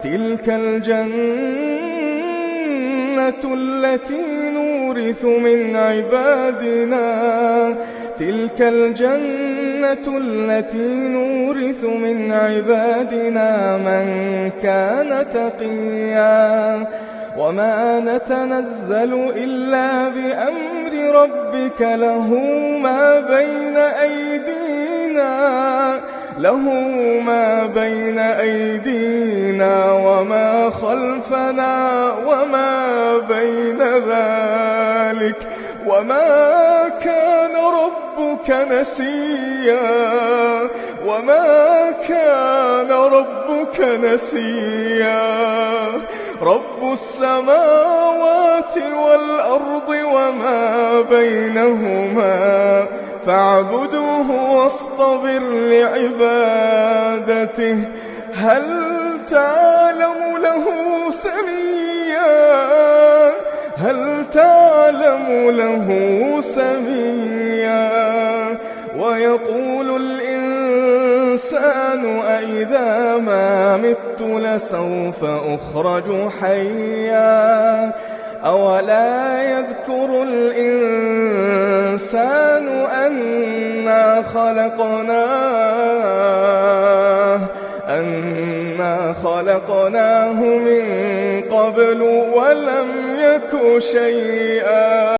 تلك الجنة التي نورث من عبادنا تلك الجنة التي نورث من عبادنا من كان تقيا وما نتنزل إلا بأمر ربك له ما بين أيدينا وما خلفنا وما بين ذلك وما كان ربك نسيا رب السماوات والأرض وما بينهما فاعبده واصطبر لعبادته هل تعلم له سميا ويقول الإنسان أإذا ما مت لسوف أخرج حيا أولا يذكر الإنسان أنا خلقناه من قبل ولم يك شيئا.